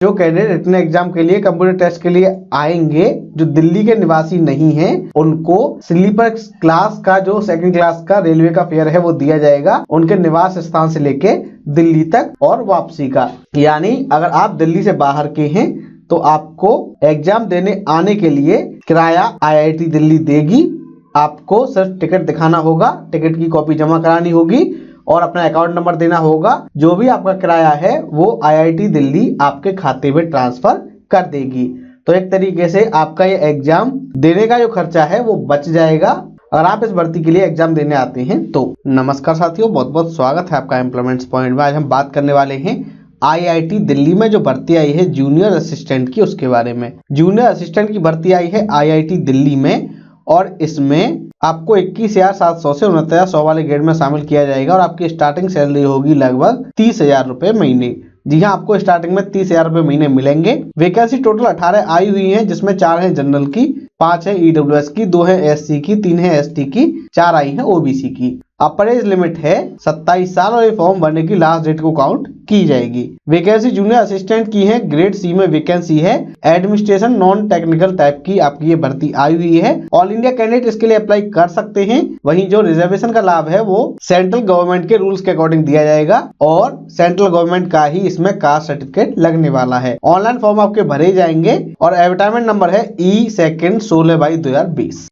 जो candidate written exam के लिए कंप्यूटर टेस्ट के लिए आएंगे जो दिल्ली के निवासी नहीं हैं, उनको स्लीपर क्लास का जो सेकंड क्लास का रेलवे का फेयर है वो दिया जाएगा उनके निवास स्थान से लेके दिल्ली तक और वापसी का। यानी अगर आप दिल्ली से बाहर के हैं तो आपको एग्जाम देने आने के लिए किराया IIT दिल्ली देगी। आपको सिर्फ टिकट दिखाना होगा, टिकट की कॉपी जमा करानी होगी और अपना अकाउंट नंबर देना होगा। जो भी आपका किराया है वो IIT दिल्ली आपके खाते में ट्रांसफर कर देगी। तो एक तरीके से आपका ये एग्जाम देने का जो खर्चा है वो बच जाएगा अगर आप इस भर्ती के लिए एग्जाम देने आते हैं तो। नमस्कार साथियों, बहुत बहुत स्वागत है आपका एम्प्लॉयमेंट्स पॉइंट में। आज हम बात करने वाले हैं IIT दिल्ली में जो भर्ती आई है जूनियर असिस्टेंट की, उसके बारे में। जूनियर असिस्टेंट की भर्ती आई है IIT दिल्ली में और इसमें आपको 21,700 से 69,100 वाले ग्रेड में शामिल किया जाएगा और आपकी स्टार्टिंग सैलरी होगी लगभग 30,000 रुपए महीने। जी हाँ, आपको स्टार्टिंग में 30,000 रुपए महीने मिलेंगे। वैकेंसी टोटल 18 आई हुई है, जिसमें 4 है जनरल की, 5 है EWS की, 2 है SC की, 3 है ST की, 4 आई है OBC की। अपर एज लिमिट है 27 साल और ये फॉर्म भरने की लास्ट डेट को काउंट की जाएगी। वैकेंसी जूनियर असिस्टेंट की है, ग्रेड C में वैकेंसी है, एडमिनिस्ट्रेशन नॉन टेक्निकल टाइप की आपकी ये भर्ती आई हुई है। ऑल इंडिया कैंडिडेट इसके लिए अप्लाई कर सकते हैं। वहीं जो रिजर्वेशन का लाभ है वो सेंट्रल गवर्नमेंट के रूल्स के अकॉर्डिंग दिया जाएगा और सेंट्रल गवर्नमेंट का ही इसमें कास्ट सर्टिफिकेट लगने वाला है। ऑनलाइन फॉर्म आपके भरे जाएंगे और एडवर्टाइजमेंट नंबर है E2 16/2020।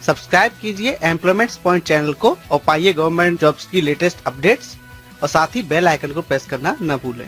सब्सक्राइब कीजिए एम्प्लॉयमेंट्स पॉइंट चैनल को और पाइए गवर्नमेंट जॉब्स की लेटेस्ट अपडेट्स और साथ ही बेल आइकन को प्रेस करना न भूलें।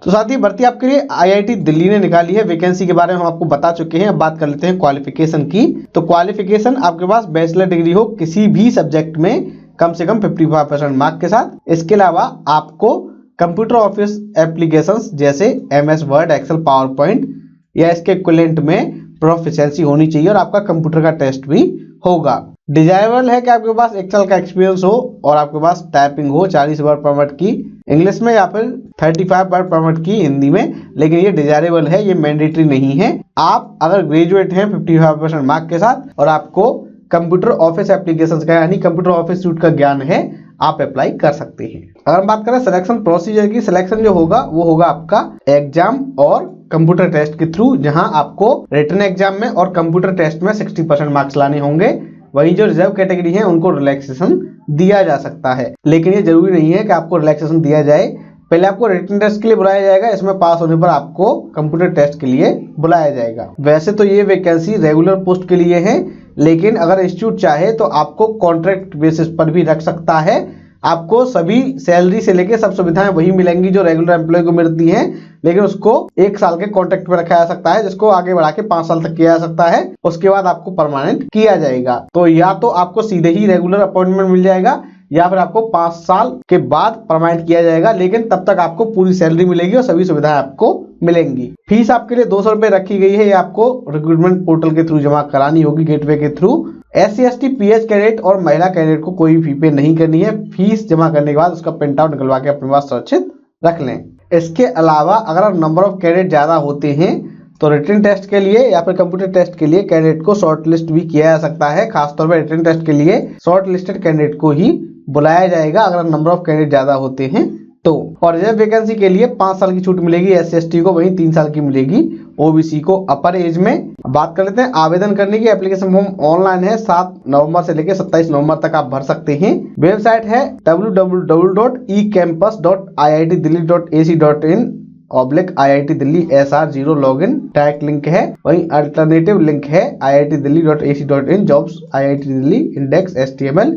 तो साथ ही भर्ती आपके लिए IIT दिल्ली ने निकाली है। वैकेंसी के बारे में हम आपको बता चुके हैं। अब बात कर लेते हैं क्वालिफिकेशन की। तो क्वालिफिकेशन आपके पास बैचलर डिग्री हो किसी भी सब्जेक्ट में कम से कम 55% मार्क के साथ। इसके अलावा आपको कंप्यूटर ऑफिस एप्लीकेशंस जैसे MS Word, Excel, PowerPoint या इसके इक्विवेलेंट में प्रोफिशिएंसी होनी चाहिए और आपका कंप्यूटर का टेस्ट भी होगा। डिजायरेबल है कि आपके पास एक्सेल का एक्सपीरियंस हो और आपके पास टाइपिंग हो 40 वर्ड पर मिनट की इंग्लिश में या फिर 35 वर्ड पर मिनट की हिंदी में, लेकिन ये डिजायरेबल है, ये मैंडेटरी नहीं है। आप अगर ग्रेजुएट हैं 55% मार्क के साथ और आपको कंप्यूटर ऑफिस एप्लीकेशंस का यानी कंप्यूटर ऑफिस सूट का ज्ञान है, आप अप्लाई कर सकते हैं। अगर हम बात करें सिलेक्शन प्रोसीजर की, सिलेक्शन जो होगा वो होगा आपका एग्जाम और कंप्यूटर टेस्ट के थ्रू, जहां आपको रिटन एग्जाम में और कंप्यूटर टेस्ट में 60% मार्क्स लाने होंगे। वहीं जो रिजर्व कैटेगरी है उनको रिलैक्सेशन दिया जा सकता है, लेकिन ये जरूरी नहीं है कि आपको रिलैक्सेशन दिया जाए। पहले आपको रिटन टेस्ट के लिए बुलाया जाएगा, इसमें पास होने पर आपको कंप्यूटर टेस्ट के लिए बुलाया जाएगा। वैसे तो ये वैकेंसी रेगुलर पोस्ट के लिए है, लेकिन अगर इंस्टीट्यूट चाहे तो आपको कॉन्ट्रैक्ट बेसिस पर भी रख सकता है। आपको सभी सैलरी से लेके सब सुविधाएं वही मिलेंगी जो रेगुलर एम्प्लॉय को मिलती हैं, लेकिन उसको 1 साल के कॉन्ट्रैक्ट में रखा जा सकता है, जिसको आगे बढ़ा के 5 साल तक किया जा सकता है। उसके बाद आपको परमानेंट किया जाएगा। तो या तो आपको सीधे ही रेगुलर अपॉइंटमेंट मिल जाएगा या फिर आपको 5 साल के बाद परमानेंट किया जाएगा, लेकिन तब तक आपको पूरी सैलरी मिलेगी और सभी सुविधाएं आपको मिलेंगी। फीस आपके लिए 200 रुपए रखी गई है। ये आपको रिक्रूटमेंट पोर्टल के थ्रू जमा करानी होगी, गेटवे के through. SC ST PH cadet और महिला कैडेट को कोई फी पे नहीं करनी है। फीस जमा करने के बाद उसका प्रिंट आउट निकलवा के अपने पास सुरक्षित रख लें। इसके अलावा अगर नंबर ऑफ कैडेट ज्यादा होते हैं तो रिटन टेस्ट के लिए या फिर कंप्यूटर टेस्ट के लिए कैडेट को शॉर्ट लिस्ट भी किया जा सकता है। खासतौर पर रिटन टेस्ट के लिए शॉर्ट लिस्टेड कैंडिडेट को ही बुलाया जाएगा अगर नंबर ऑफ कैंडिडेट ज्यादा होते हैं तो। और रिजर्व वैकेंसी के लिए 5 साल की छूट मिलेगी SC ST को, वहीं 3 साल की मिलेगी OBC को अपर एज में। बात कर लेते हैं आवेदन करने की। एप्लीकेशन फॉर्म ऑनलाइन है, 7 नवंबर से लेकर 27 नवंबर तक आप भर सकते हैं। वेबसाइट है www.ecampus.iitdelhi.ac.in/IIT Delhi SR0 login direct link है। वहीं अल्टरनेटिव लिंक है iitdelhi.ac.in jobs IIT Delhi index HTML।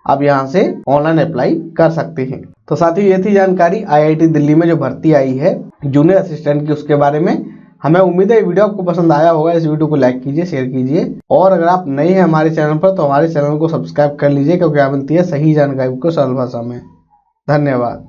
आप यहाँ से ऑनलाइन अप्लाई कर सकते हैं। तो साथियों ये थी जानकारी IIT दिल्ली में जो भर्ती आई है जूनियर असिस्टेंट की, उसके बारे में। हमें उम्मीद है ये वीडियो आपको पसंद आया होगा। इस वीडियो को लाइक कीजिए, शेयर कीजिए और अगर आप नए हैं हमारे चैनल पर तो हमारे चैनल को सब्सक्राइब कर लीजिए, क्योंकि यहाँ मिलती है सही जानकारी को सरल भाषा में। धन्यवाद।